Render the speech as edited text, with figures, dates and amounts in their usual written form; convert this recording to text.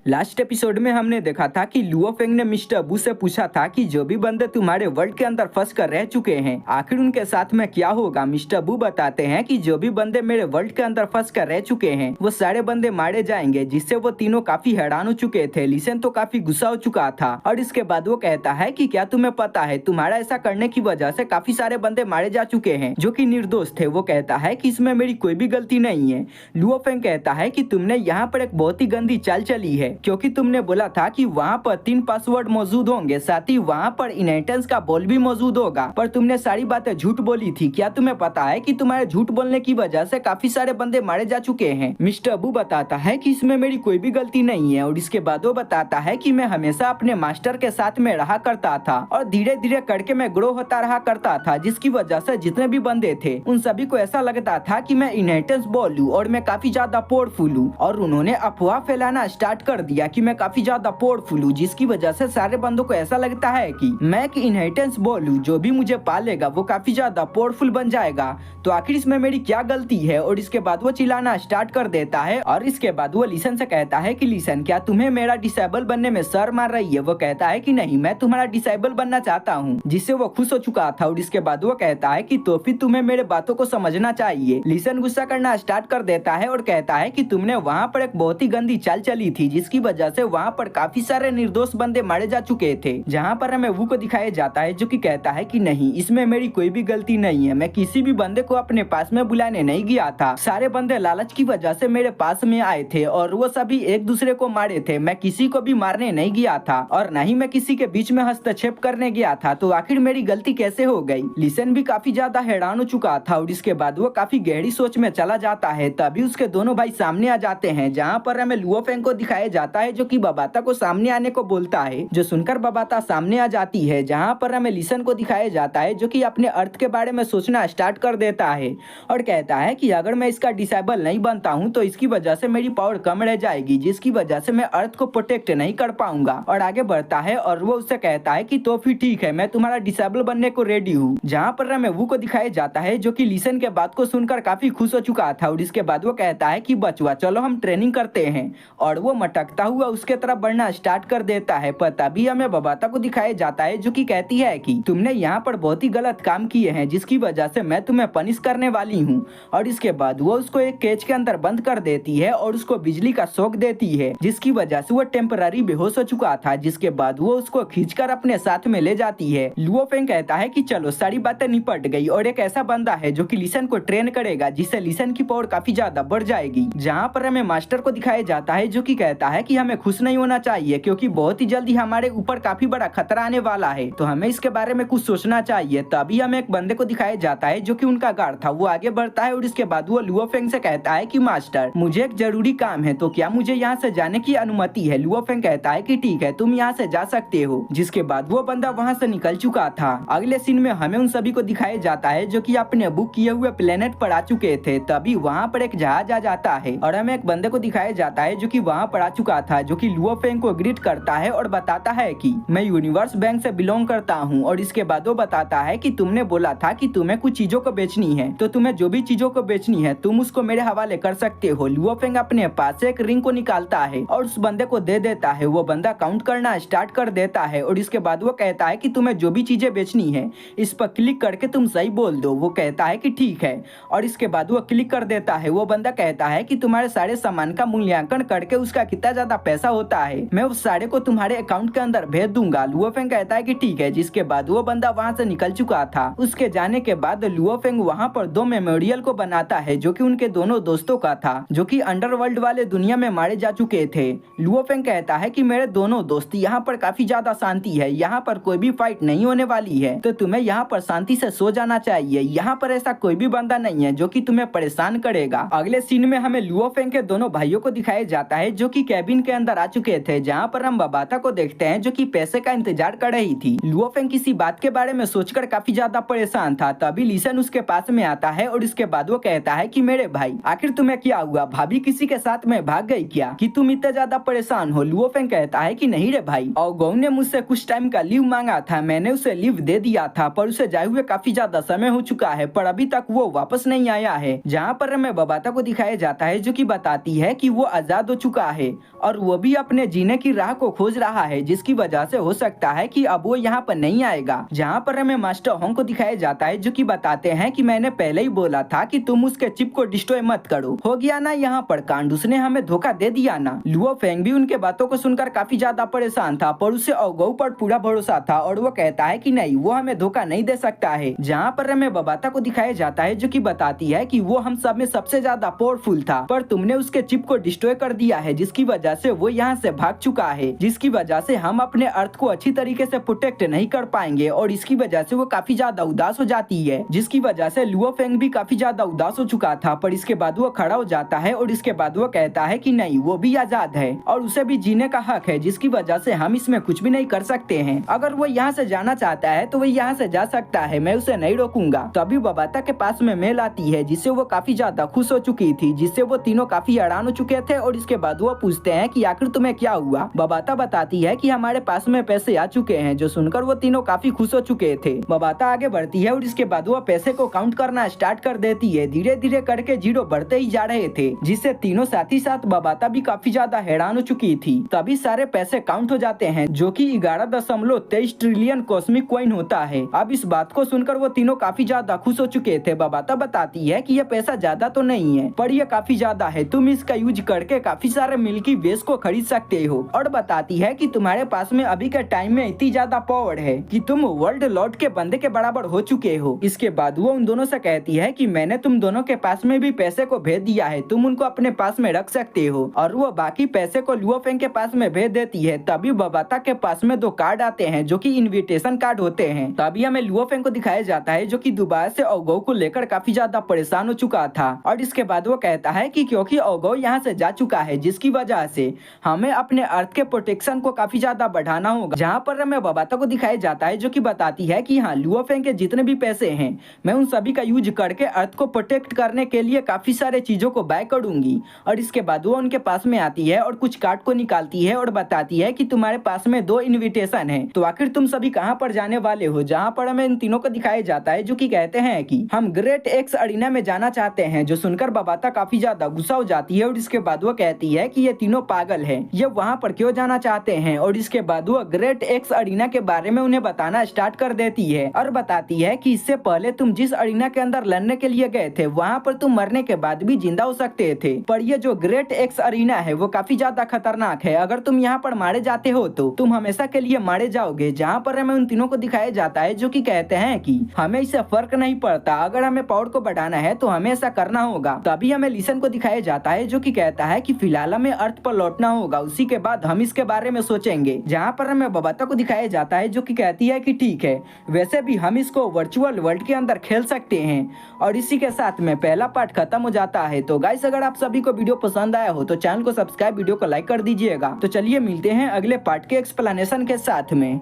Last episode में हमने देखा था कि लुओ फेंग ने मिस्टर बू से पूछा था कि जो भी बंदे तुम्हारे वर्ल्ड के अंदर फंस कर रह चुके हैं आखिर उनके साथ में क्या होगा। मिस्टर बू बताते हैं कि जो भी बंदे मेरे वर्ल्ड के अंदर फंस कर रह चुके हैं वो सारे बंदे मारे जाएंगे, जिससे वो तीनों काफी हैरान हो चुके थे। लिसन तो काफी गुस्सा हो चुका था और इसके बाद वो कहता है कि क्या तुम्हें पता है तुम्हारा ऐसा करने की वजह से काफी सारे बंदे मारे जा चुके हैं जो कि निर्दोष थे। वो कहता है कि इसमें मेरी कोई भी गलती नहीं है। लुओ फेंग कहता है कि तुमने यहाँ पर एक बहुत ही गंदी चाल चली है, क्योंकि तुमने बोला था कि वहाँ पर 3 पासवर्ड मौजूद होंगे, साथ ही वहाँ पर इनहेरिटेंस का बॉल भी मौजूद होगा, पर तुमने सारी बातें झूठ बोली थी। क्या तुम्हें पता है कि तुम्हारे झूठ बोलने की वजह से काफी सारे बंदे मारे जा चुके हैं। मिस्टर अबू बताता है कि इसमें मेरी कोई भी गलती नहीं है और इसके बाद वो बताता है कि मैं हमेशा अपने मास्टर के साथ में रहा करता था और धीरे धीरे करके मैं ग्रो होता रहा करता था, जिसकी वजह से जितने भी बंदे थे उन सभी को ऐसा लगता था कि मैं इनहेरिटेंस बॉल लूं और मैं काफी ज्यादा पावरफुल हूं, और उन्होंने अफवाह फैलाना स्टार्ट कर दिया कि मैं काफी ज्यादा पावरफुल हूं, जिसकी वजह से सारे बंदों को ऐसा लगता है कि मैं एक इनहेरिटेंस बॉल हूं, जो भी मुझे पालेगा वो काफी ज्यादा पावरफुल बन जाएगा। तो आखिर इसमें मेरी क्या गलती है। और इसके बाद वो चिल्लाना स्टार्ट कर देता है और इसके बाद वो लिसन से कहता है कि लिसन, क्या तुम्हें मेरा डिसेबल बनने में शर्म आ रही है। वो कहता है कि नहीं, मैं तुम्हारा डिसेबल बनना चाहता हूँ, जिससे वो खुश हो चुका था। और इसके बाद वो कहता है कि तो फिर तुम्हें मेरे बातों को समझना चाहिए। लिसन गुस्सा करना स्टार्ट कर देता है और कहता है कि तुमने वहाँ पर एक बहुत ही गंदी चाल चली थी, जिसकी वजह से वहाँ पर काफी सारे निर्दोष बंदे मारे जा चुके थे। जहाँ पर हमें वू को दिखाया जाता है जो कि कहता है कि नहीं, इसमें मेरी कोई भी गलती नहीं है। मैं किसी भी बंदे को अपने पास में बुलाने नहीं गया था। सारे बंदे लालच की वजह से मेरे पास में आए थे और वो सभी एक दूसरे को मारे थे। मैं किसी को भी मारने नहीं गया था और न ही मैं किसी के बीच में हस्तक्षेप करने गया था। तो आखिर मेरी गलती कैसे हो गई। लिसन भी काफी ज्यादा हैरान हो चुका था और इसके बाद वो काफी गहरी सोच में चला जाता है। तभी उसके दोनों भाई सामने आ जाते हैं, जहाँ पर हमें लुओ फेंग को दिखाया जाता है जो कि बबाता को सामने आने को बोलता है, जो सुनकर बबाता सामने आ जाती है। जहाँ पर हमें लिसन को दिखाया जाता है जो कि अपने अर्थ के बारे में सोचना स्टार्ट कर देता है और कहता है कि अगर मैं इसका डिसेबल नहीं बनता हूँ तो इसकी वजह से मेरी पावर कम रह जाएगी, जिसकी वजह से मैं अर्थ को प्रोटेक्ट नहीं कर पाऊंगा। और आगे बढ़ता है और वो उससे कहता है कि तो फिर ठीक है, मैं तुम्हारा डिसेबल बनने को रेडी हूँ। जहाँ पर हमें वू को दिखाया जाता है जो कि लिसन के बात को सुनकर काफी खुश हो चुका था और इसके बाद वो कहता है कि बचुआ चलो हम ट्रेनिंग करते हैं, और वो मटकता हुआ उसके तरफ बढ़ना स्टार्ट कर देता है। पर तभी हमें बबाता को दिखाया जाता है जो कि कहती है कि तुमने यहाँ पर बहुत ही गलत काम किए हैं, जिसकी वजह से मैं तुम्हें पनिश करने वाली हूँ। और इसके बाद वो उसको एक केज के अंदर बंद कर देती है और उसको बिजली का शॉक देती है, जिसकी वजह से वो टेम्पररी बेहोश हो चुका था। जिसके बाद वो उसको खींचकर अपने साथ में ले जाती है। लुओ फेंग कहता है कि चलो सारी बातें निपट गई और एक ऐसा बंदा है जो कि लिसन को ट्रेन करेगा, जिससे लिसन की पावर काफी ज्यादा बढ़ जाएगी। जहाँ पर हमें मास्टर को दिखाया जाता है जो कि कहता है कि हमें खुश नहीं होना चाहिए, क्योंकि बहुत ही जल्दी हमारे ऊपर काफी बड़ा खतरा आने वाला है, तो हमें इसके बारे में कुछ सोचना चाहिए। तभी हमें एक बंदे को दिखाया जाता है जो कि उनका गार्ड था। वो आगे बढ़ता है और इसके बाद वो लुओ फेंग से कहता है कि मास्टर मुझे एक जरूरी काम है, तो क्या मुझे यहाँ से जाने की अनुमति है। लुओ फेंग कहता है कि ठीक है, तुम यहाँ से जा सकते हो। जिसके बाद वो बंदा वहाँ से निकल चुका था। अगले सीन में हमें उन सभी को दिखाया जाता है जो कि अपने बुक किए हुए प्लेनेट पर आ चुके थे। तभी वहाँ पर एक जहाज आ जाता है और हमें एक बंदे को दिखाया जाता है जो कि वहाँ पर आ चुका था, जो कि लुओ फेंग को ग्रीट करता है और बताता है कि मैं यूनिवर्स बैंक से बिलोंग करता हूँ। और इसके बाद वो बताता है कि तुमने बोला था कि तुम्हें कुछ चीजों को बेचनी है, तो तुम्हें जो भी चीजों को बेचनी है तुम उसको मेरे हवाले कर सकते हो। लुओ फेंग अपने पास से एक रिंग को निकालता है और उस बंदे को दे देता है। वो बंदा काउंट करना स्टार्ट कर देता है और इसके बाद वो कहता है कि तुम्हें जो भी चीजें बेचनी है इस पर क्लिक करके तुम सही बोल दो। वो कहता है कि ठीक है और इसके बाद वो क्लिक कर देता है। वो बंदा कहता है कि तुम्हारे सारे सामान का मूल्यांकन करके उसका कितना ज्यादा पैसा होता है मैं उस सारे को तुम्हारे अकाउंट के अंदर भेज दूंगा। लुओ फेंग कहता है कि ठीक है। जिसके बाद वो बंदा वहाँ से निकल चुका था। उसके जाने के बाद लुओ फेंग वहाँ पर 2 मेमोरियल को बनाता है जो कि उनके दोनों दोस्तों का था, जो कि अंडरवर्ल्ड वाले दुनिया में मारे जा चुके थे। लुओ फेंग कहता है कि मेरे दोनों दोस्त यहाँ पर काफी ज्यादा शांति है, यहाँ पर कोई भी फाइट नहीं होने वाली है, तो तुम्हें यहाँ पर शांति से सो जाना चाहिए। यहाँ पर ऐसा कोई भी बंदा नहीं है जो कि तुम्हें परेशान करेगा। अगले सीन में हमें लुओ फेंग के दोनों भाइयों को दिखाया जाता है जो कि कैबिन के अंदर आ चुके थे, जहाँ पर हम बबाता को देखते हैं जो कि पैसे का इंतजार कर रही थी। लुओ फेंग किसी बात के बारे में सोचकर काफी ज्यादा परेशान था। तभी लिसन उसके पास में आता है और इसके बाद वो कहता है कि मेरे भाई आखिर तुम्हें क्या हुआ, भाभी किसी के साथ में भाग गई क्या कि तुम इतना ज्यादा परेशान हो। लुओ फेंग कहता है कि नहीं रे भाई, और गौ ने मुझसे कुछ टाइम का लीव मांगा था, मैंने उसे लीव दे दिया था, पर उसे जाए हुए काफी ज्यादा समय हो चुका है, पर अभी तक वो वापस नहीं आया है। जहाँ पर हमें बबाता को दिखाया जाता है जो कि बताती है कि वो आजाद हो चुका है और वो भी अपने जीने की राह को खोज रहा है, जिसकी वजह से हो सकता है कि अब वो यहाँ पर नहीं आएगा। जहाँ पर हमें मास्टर होंग को दिखाया जाता है, जो कि बताते हैं कि मैंने पहले ही बोला था कि तुम उसके चिप को डिस्ट्रॉय मत करो। हो गया ना यहाँ पर कांड, उसने हमें धोखा दे दिया ना। लुओ फेंग भी उनके बातों को सुनकर काफी ज्यादा परेशान था, पर उसे ओगो पर पूरा भरोसा था और वो कहता है कि नहीं, वो हमें धोखा नहीं दे सकता है। जहाँ पर हमें बबाता को दिखाया जाता है, जो कि बताती है कि वो हम सब में सबसे ज्यादा पावरफुल था, पर तुमने उसके चिप को डिस्ट्रॉय कर दिया है, जिसकी वजह से वो यहाँ से भाग चुका है, जिसकी वजह से हम अपने अर्थ को अच्छी तरीके से प्रोटेक्ट नहीं कर पाएंगे और इसकी वजह से वो काफी ज्यादा उदास हो जाती है, जिसकी वजह से लुओ फेंग भी काफी ज्यादा उदास हो चुका था। पर इसके बाद वो खड़ा हो जाता है और इसके बाद वो कहता है कि नहीं, वो भी आजाद है और उसे भी जीने का हक है, जिसकी वजह से हम इसमें कुछ भी नहीं कर सकते हैं। अगर वो यहाँ से जाना चाहता है तो वो यहाँ से जा सकता है, मैं उसे नहीं रोकूंगा। तभी बबाता के पास में मेल आती है, जिससे वो काफी ज्यादा खुश हो चुकी थी, जिससे वो तीनों काफी हैरान हो चुके थे और इसके बाद वो पूछते हैं कि आखिर तुम्हें क्या हुआ। बबाता बताती है कि हमारे पास में पैसे आ चुके हैं, जो सुनकर वो तीनों काफी खुश हो चुके थे। बबाता आगे बढ़ती है और इसके बाद वो पैसे को काउंट करना स्टार्ट कर देती है। धीरे धीरे करके जीरो बढ़ते ही जा रहे थे, जिससे तीनों साथ ही साथ बबाता भी काफी ज्यादा हैरान हो चुकी थी। तभी सारे पैसे काउंट हो जाते हैं, जो कि 11.23 ट्रिलियन कॉस्मिक कॉइन होता है। अब इस बात को सुनकर वो तीनों काफी ज्यादा खुश हो चुके थे। बबाता बताती है कि ये पैसा ज्यादा तो नहीं है, पर ये काफी ज्यादा है, तुम इसका यूज करके काफी सारे मिल्की वेज को खरीद सकते हो। और बताती है कि तुम्हारे पास में अभी के टाइम में इतनी ज्यादा पावर है कि तुम वर्ल्ड लॉर्ड के बंदे के बराबर हो चुके हो। इसके बाद वो उन दोनों से कहती है कि मैंने तुम दोनों के पास में भी पैसे को भेज दिया है, तुम उनको अपने पास में रख सकते हो। और वो बाकी पैसे को लुओ फेंग के पास में भेज देती है। तभी बबाता के पास में 2 कार्ड आते हैं, जो कि इनविटेशन कार्ड होते हैं। तभी हमें लुओ फेंग को दिखाया जाता है, जो कि दोबारा से ओगो को लेकर काफी ज्यादा परेशान हो चुका था। और इसके बाद वो कहता है कि क्योंकि ओगो यहाँ से जा चुका है, जिसकी वजह से हमें अपने अर्थ के प्रोटेक्शन को काफी ज्यादा बढ़ाना होगा। जहाँ पर हमें बबाता को दिखाया जाता है, जो कि बताती है कि हाँ, लुओ फेंग के जितने भी पैसे हैं, मैं उन सभी का यूज करके अर्थ को प्रोटेक्ट करने के लिए काफी सारे चीजों को बाय करूंगी। और इसके बाद वो उनके पास में आती है और कुछ कार्ड को निकालती है और बताती है कि तुम्हारे पास में 2 इनविटेशन है, तो आखिर तुम सभी कहाँ पर जाने वाले हो। जहाँ पर हमें इन तीनों को दिखाया जाता है, जो कि कहते हैं कि हम ग्रेट एक्स अरीना में जाना चाहते हैं। जो सुनकर बबाता काफी ज्यादा गुस्सा हो जाती है और इसके बाद वो कहती है कि ये तीनों पागल हैं, ये वहाँ पर क्यों जाना चाहते हैं। और इसके बाद वो ग्रेट एक्स अरीना के बारे में उन्हें बताना स्टार्ट कर देती है और बताती है कि इससे पहले तुम जिस अरीना के अंदर लड़ने के लिए गए थे, वहाँ पर तुम मरने के बाद भी जिंदा हो सकते थे, पर ये जो ग्रेट एक्स अरीना है वो काफी ज्यादा खतरनाक है। अगर तुम यहाँ पर मारे जाते हो तो तुम हमेशा के लिए मारे जाओगे। जहाँ पर हमें उन तीनों को दिखाया जाता है, जो कि कहते हैं कि हमें इससे फर्क नहीं पड़ता, अगर हमें पावर को बढ़ाना है तो हमें ऐसा करना होगा। तभी हमें लिसन को दिखाया जाता है, जो कि कहता है कि फिलहाल हमें अर्थ पर लौटना होगा, उसी के बाद हम इसके बारे में सोचेंगे। जहाँ पर हमें बबाता को दिखाया जाता है, जो कि कहती है कि ठीक है, वैसे भी हम इसको वर्चुअल वर्ल्ड के अंदर खेल सकते हैं। और इसी के साथ में पहला पार्ट खत्म हो जाता है। तो गाइस, अगर आप सभी को वीडियो पसंद आया हो तो चैनल को सब्सक्राइब, वीडियो को लाइक कर दीजिएगा। तो चलिए मिलते हैं अगले पार्ट के एक्सप्लेनेशन के साथ में।